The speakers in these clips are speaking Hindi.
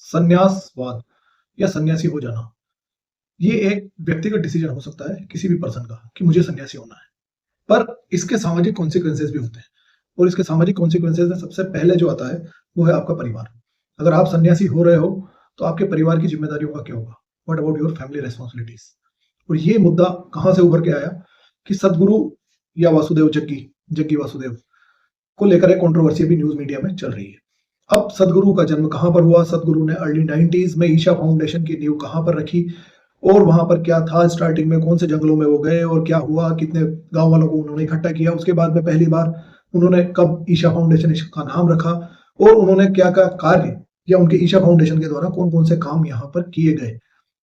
संन्यासवाद या सन्यासी हो जाना, ये एक व्यक्तिगत डिसीजन हो सकता है किसी भी पर्सन का कि मुझे सन्यासी होना है, पर इसके सामाजिक कॉन्सिक्वेंसेस भी होते हैं। और इसके सामाजिक कॉन्सिक्वेंसेस में सबसे पहले जो आता है वो है आपका परिवार। अगर आप सन्यासी हो रहे हो तो आपके परिवार की जिम्मेदारियों का क्या होगा? What about your family responsibilities? और ये मुद्दा कहां से उभर के आया कि सदगुरु या वासुदेव जग्गी वासुदेव को लेकर एक कंट्रोवर्सी भी न्यूज मीडिया में चल रही है। अब सदगुरु का जन्म कहां पर हुआ? सदगुरु ने अर्ली 90s में ईशा फाउंडेशन की नींव कहां पर रखी? और वहां पर क्या था स्टार्टिंग में? कौन से जंगलों में वो गए और क्या हुआ? कितने गांव वालों को उन्होंने इकट्ठा किया? उसके बाद में पहली बार उन्होंने कब ईशा फाउंडेशन का नाम रखा? और उन्होंने क्या क्या कार्य या उनके ईशा फाउंडेशन के द्वारा कौन कौन से काम यहाँ पर किए गए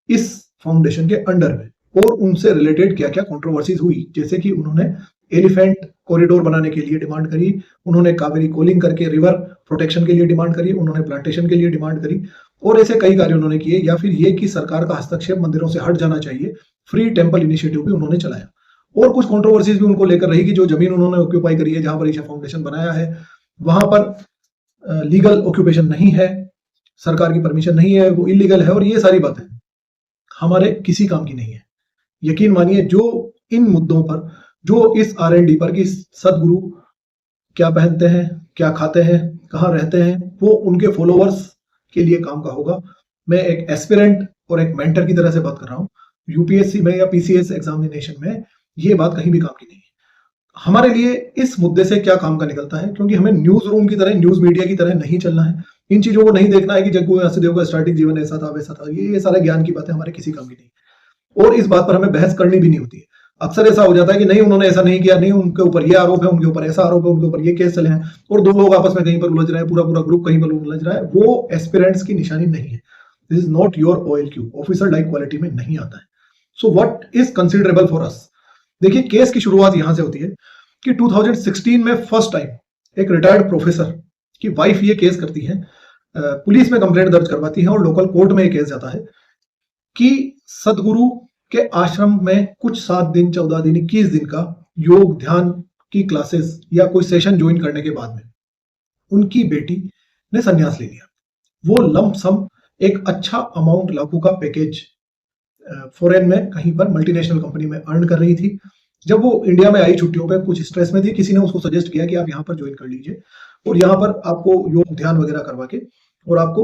इस फाउंडेशन के अंडर में, और उनसे रिलेटेड क्या क्या कंट्रोवर्सीज हुई? जैसे कि उन्होंने एलिफेंट कॉरिडोर बनाने के लिए डिमांड करी, उन्होंने कावेरी कोलिंग करके रिवर प्रोटेक्शन के लिए डिमांड करी, उन्होंने प्लांटेशन के लिए डिमांड करी, और ऐसे कई कार्य उन्होंने किए। या फिर ये कि सरकार का हस्तक्षेप मंदिरों से हट जाना चाहिए, फ्री टेम्पल इनिशिएटिव भी उन्होंने चलाया। और कुछ कंट्रोवर्सीज भी उनको लेकर रही कि जो जमीन उन्होंने ऑक्यूपाई करी है जहां पर ईशा फाउंडेशन बनाया है वहां पर लीगल ऑक्यूपेशन नहीं है, सरकार की परमिशन नहीं है, वो इलीगल है। और ये सारी बातें हमारे किसी काम की नहीं है। यकीन मानिए जो इन मुद्दों पर, जो इस R&D पर कि सदगुरु क्या पहनते हैं, क्या खाते हैं, कहाँ रहते हैं, वो उनके फॉलोअर्स के लिए काम का होगा। मैं एक एस्पिरेंट और एक मेंटर की तरह से बात कर रहा हूँ। यूपीएससी में या पीसीएस एग्जामिनेशन में ये बात कहीं भी काम की नहीं है। हमारे लिए इस मुद्दे से क्या काम का निकलता है, क्योंकि हमें न्यूज रूम की तरह, न्यूज मीडिया की तरह नहीं चलना है। इन चीजों को नहीं देखना है कि जग्गू वासुदेव का स्टार्टिंग जीवन ऐसा था वैसा था। ये सारा ज्ञान की बातें हमारे किसी काम की नहीं, और इस बात पर हमें बहस करनी भी नहीं होती है। अक्सर ऐसा हो जाता है कि नहीं उन्होंने ऐसा नहीं किया, नहीं उनके ऊपर ये आरोप है, उनके ऊपर ऐसा आरोप है, उनके ऊपर ये केस चले हैं, और दो लोग आपस में कहीं पर उलझ रहे हैं, पूरा पूरा ग्रुप कहीं पर उलझ रहा है। वो एस्पिरेंट्स की निशानी नहीं है। This is not your OLQ, officer like quality में नहीं आता है। So what is considerable for us? देखिए, केस की शुरुआत यहां से होती है कि 2016 में फर्स्ट टाइम एक रिटायर्ड प्रोफेसर की वाइफ ये केस करती है, पुलिस में कंप्लेंट दर्ज करवाती है और लोकल कोर्ट में ये केस जाता है कि सदगुरु के आश्रम में कुछ 7 दिन, 14 दिन, 21 दिन का योग ध्यान की क्लासेस या कोई सेशन ज्वाइन करने के बाद में उनकी बेटी ने संन्यास ले लिया। वो लंप सम एक अच्छा अमाउंट, लाखों का पैकेज फॉरेन में कहीं पर मल्टीनेशनल कंपनी में अर्न कर रही थी। जब वो इंडिया में आई छुट्टियों पे, कुछ स्ट्रेस में थी, किसी ने उसको सजेस्ट किया कि आप यहाँ पर ज्वाइन कर लीजिए और यहाँ पर आपको योग ध्यान वगैरह करवा के और आपको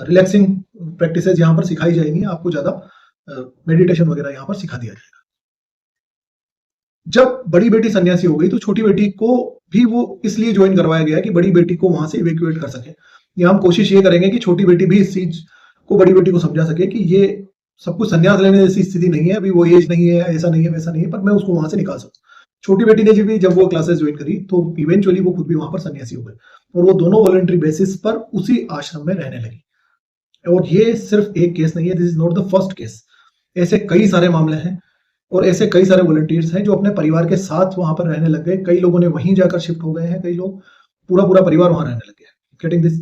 रिलैक्सिंग प्रैक्टिसेस यहाँ पर सिखाई जाएंगी, आपको ज्यादा मेडिटेशन वगैरह यहाँ पर सिखा दिया जाएगा। जब बड़ी बेटी सन्यासी हो गई तो छोटी बेटी को भी वो इसलिए ज्वाइन करवाया गया कि बड़ी बेटी को वहां से इवैक्यूएट कर सके। या हम कोशिश ये करेंगे कि छोटी बेटी भी इस चीज को बड़ी बेटी को समझा सके कि ये सब कुछ संन्यास लेने जैसी स्थिति नहीं है, अभी वो एज नहीं है, ऐसा नहीं है, वैसा नहीं है, पर मैं उसको वहां से निकाल सकूं। छोटी बेटी ने जब वो क्लासेस ज्वाइन करी तो इवेंचुअली वो खुद भी वहां पर सन्यासी हो गए और वो दोनों वॉलंटरी बेसिस पर उसी आश्रम में रहने लगी। और ये सिर्फ एक केस नहीं है, this is not the first case. ऐसे कई सारे मामले हैं और ऐसे कई सारे वॉलंटियर्स हैं जो अपने परिवार के साथ वहां पर रहने लग गए। कई लोगों ने वहीं जाकर शिफ्ट हो गए हैं, कई लोग पूरा पूरा परिवार वहां रहने लग गया। Getting this?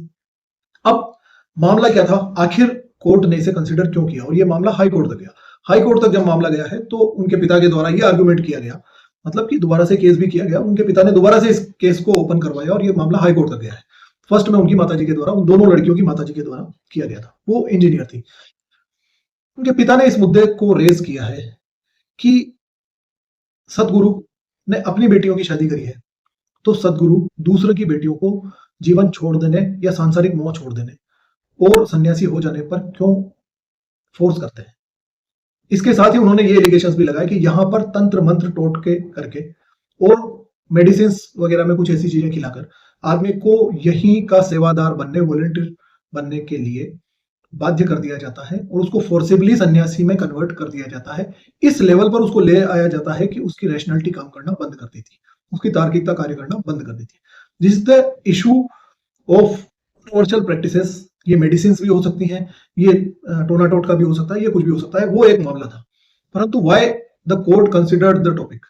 अब मामला क्या था, आखिर कोर्ट ने इसे कंसिडर क्यों किया, और ये मामला हाई कोर्ट तक गया। हाई कोर्ट तक जब मामला गया है तो उनके पिता के द्वारा ये आर्गुमेंट किया गया, मतलब कि दोबारा से केस भी किया गया, उनके पिता ने दोबारा से इस केस को ओपन करवाया और ये मामला हाई कोर्ट तक गया है। फर्स्ट में उनकी माताजी के द्वारा, उन दोनों लड़कियों की माताजी के द्वारा किया गया था। वो इंजीनियर थी। उनके पिता ने इस मुद्दे को रेज किया है कि सदगुरु ने अपनी बेटियों की शादी करी है तो सदगुरु दूसरे की बेटियों को जीवन छोड़ देने या सांसारिक मोह छोड़ देने और सन्यासी हो जाने पर क्यों फोर्स करते हैं। इसके साथ ही उन्होंने ये एलिगेशंस भी लगाए कि यहां पर तंत्र मंत्र टोटके करके और मेडिसिन वगैरह में कुछ ऐसी चीजें खिलाकर आदमी को यहीं का सेवादार बनने, वॉलंटियर बनने के लिए बाध्य कर दिया जाता है और उसको फोर्सिबली सन्यासी में कन्वर्ट कर दिया जाता है। इस लेवल पर उसको ले आया जाता है कि उसकी रैशनैलिटी काम करना बंद कर देती है, उसकी तार्किकता कार्य करना बंद कर देती है। This is the issue of controversial practices. ये मेडिसिन भी हो सकती हैं, ये टोना टोट का भी हो सकता है, ये कुछ भी हो सकता है, वो एक मामला था। परंतु why the court considered the topic,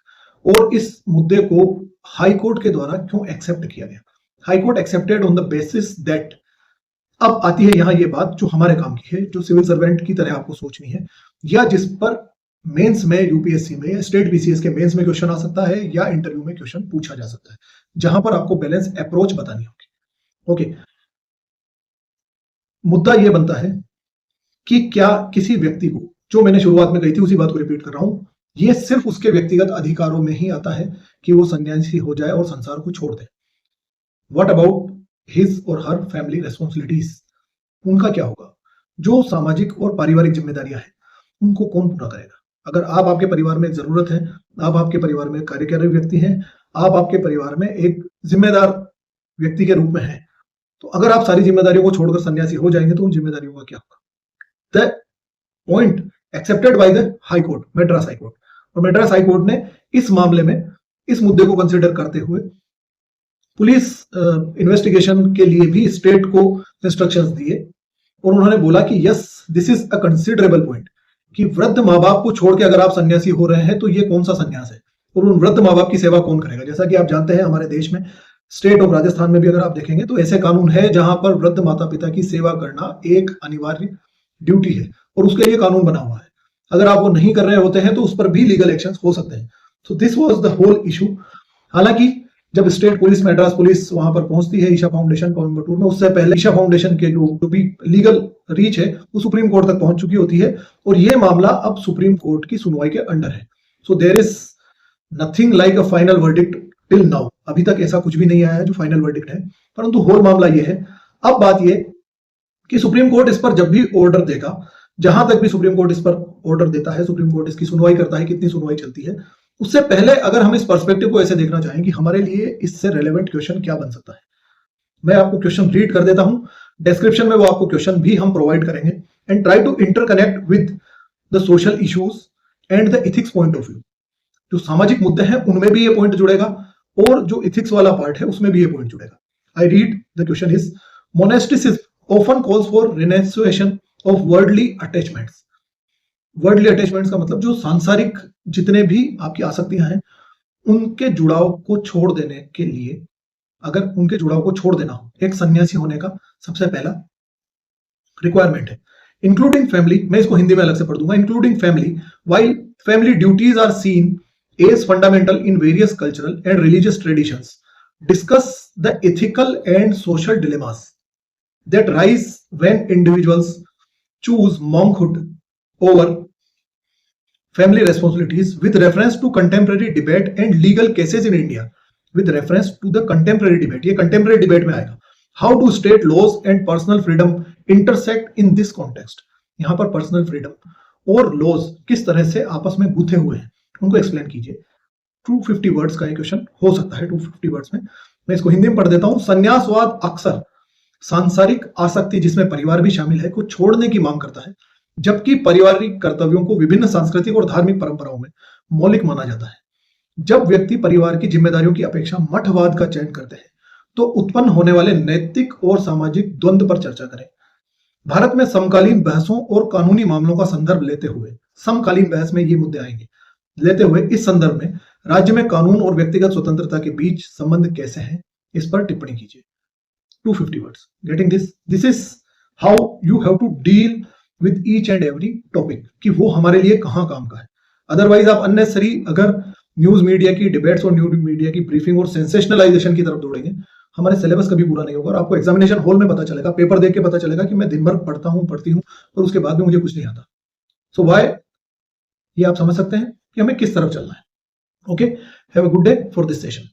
और इस मुद्दे को हाई कोर्ट के द्वारा क्यों एक्सेप्ट किया गया। High court accepted on the basis that, अब आती है यहां ये बात जो हमारे काम की है, जो सिविल सर्वेंट की तरह आपको सोचनी है, या जिस पर मेंस में, यूपीएससी में या स्टेट बीसीएस के मेंस में क्वेश्चन आ सकता है या इंटरव्यू में क्वेश्चन पूछा जा सकता है, जहां पर आपको बैलेंस अप्रोच बतानी होगी। ओके, मुद्दा ये बनता है कि क्या किसी व्यक्ति को, जो मैंने शुरुआत में कही थी उसी बात को रिपीट कर रहा हूं, ये सिर्फ उसके व्यक्तिगत अधिकारों में ही आता है कि वो सन्यासी हो जाए और संसार को छोड़ दे। व्हाट अबाउट हिज और हर फैमिली रेस्पॉन्सिबिलिटीज, उनका क्या होगा? जो सामाजिक और पारिवारिक जिम्मेदारियां हैं उनको कौन पूरा करेगा? अगर आप आपके परिवार में जरूरत है, आप आपके परिवार में कार्यकारी व्यक्ति हैं, आप आपके परिवार में एक जिम्मेदार व्यक्ति के रूप में हैं, तो अगर आप सारी जिम्मेदारियों को छोड़कर सन्यासी हो जाएंगे तो उन जिम्मेदारियों का क्या होगा? The point accepted by the high court, Madras high court, और मद्रास हाई कोर्ट ने इस मामले में इस मुद्दे को कंसिडर करते हुए पुलिस इन्वेस्टिगेशन के लिए भी स्टेट को इंस्ट्रक्शंस दिए और उन्होंने बोला कि yes this is a considerable point, कि वृद्ध माँ बाप को छोड़ के अगर आप सन्यासी हो रहे हैं तो ये कौन सा सन्यास है और उन वृद्ध माँ बाप की सेवा कौन करेगा? जैसा कि आप जानते हैं हमारे देश में स्टेट ऑफ राजस्थान में भी अगर आप देखेंगे तो ऐसे कानून है जहां पर वृद्ध माता पिता की सेवा करना एक अनिवार्य ड्यूटी है और उसके लिए कानून बना हुआ है। अगर आप वो नहीं कर रहे होते हैं तो उस पर भी लीगल एक्शन हो सकते हैं। So this was the whole issue. हालांकि जब स्टेट पुलिस, मद्रास पुलिस वहां पर पहुंचती है ईशा फाउंडेशन कोयम्बटूर में, उससे पहले ईशा फाउंडेशन के जो भी लीगल रीच है वो सुप्रीम कोर्ट तक पहुंच चुकी होती है और ये मामला अब सुप्रीम कोर्ट की सुनवाई के अंडर है। So there is nothing like a final verdict till now. अभी तक ऐसा कुछ भी नहीं आया है जो फाइनल वर्डिक्ट है, परंतु होल मामला ये है। अब बात ये कि सुप्रीम कोर्ट इस पर जब भी ऑर्डर देगा, जहां तक भी सुप्रीम कोर्ट इस पर ऑर्डर देता है, सुप्रीम कोर्ट इसकी सुनवाई करता है, कितनी सुनवाई चलती है, उससे पहले अगर हम इस पर्सपेक्टिव को ऐसे देखना चाहें कि हमारे लिए इससे रेलेवेंट क्वेश्चन क्या बन सकता है, मैं आपको क्वेश्चन रीड कर देता हूं, डिस्क्रिप्शन में वो आपको क्वेश्चन भी हम प्रोवाइड करेंगे, and try to interconnect with the social issues and the ethics point of view. जो सामाजिक मुद्दे हैं उनमें भी ये पॉइंट जुड़ेगा और जो इथिक्स वाला पार्ट है उसमें भी ये पॉइंट जुड़ेगा। I read the question is, monasticism often calls for renunciation of worldly attachments. Worldly attachments का मतलब जो सांसारिक जितने भी आपकी आसक्तियां हैं उनके जुड़ाव को छोड़ देने के लिए, अगर उनके जुड़ाव को छोड़ देना हो, एक सन्यासी होने का सबसे पहला रिक्वायरमेंट है। इंक्लूडिंग फैमिली, मैं इसको हिंदी में अलग से पढ़ दूंगा, including family, while family duties are seen as fundamental in various cultural and religious traditions, discuss the ethical and social dilemmas that rise when individuals choose monkhood over family responsibilities with reference to contemporary debate and legal cases in India, with reference to the contemporary debate, ये contemporary debate में आएगा। How do state laws and personal freedom intersect in this context? यहाँ पर पर्सनल फ्रीडम और लॉज किस तरह से आपस में गुथे हुए हैं उनको एक्सप्लेन कीजिए। 250 वर्ड्स का ये क्वेश्चन हो सकता है, 250 वर्ड्स में। मैं इसको हिंदी में पढ़ देता हूं। संन्यासवाद अक्सर सांसारिक आसक्ति, जिसमें परिवार भी शामिल है, को छोड़ने की मांग करता है, जबकि पारिवारिक कर्तव्यों को विभिन्न सांस्कृतिक और धार्मिक परंपराओं में मौलिक माना जाता है। जब व्यक्ति परिवार की जिम्मेदारियों की अपेक्षा मठवाद का चयन करते हैं तो उत्पन्न होने वाले नैतिक और सामाजिक द्वंद्व पर चर्चा करें। भारत में समकालीन बहसों और कानूनी मामलों का संदर्भ लेते हुए, समकालीन बहस में ये मुद्दे आएंगे, लेते हुए इस संदर्भ में राज्य में कानून और व्यक्तिगत स्वतंत्रता के बीच संबंध कैसे हैं, इस पर टिप्पणी कीजिए। 250 words. Getting this? This is how you have to deal with each and every topic, कि वो हमारे लिए कहाँ काम का है। अदरवाइज आप अननेसेसरी अगर न्यूज मीडिया की डिबेट्स और न्यूज मीडिया की ब्रीफिंग और सेंसेशनलाइजेशन की तरफ दौड़ेंगे, हमारे सिलेबस कभी पूरा नहीं होगा और आपको एग्जामिनेशन हॉल में पता चलेगा, पेपर देख के पता चलेगा कि मैं दिन भर पढ़ती हूँ और उसके बाद भी मुझे कुछ नहीं आता। सो व्हाई, ये आप समझ सकते हैं कि हमें किस तरफ चलना है। Okay, have a good day for this session.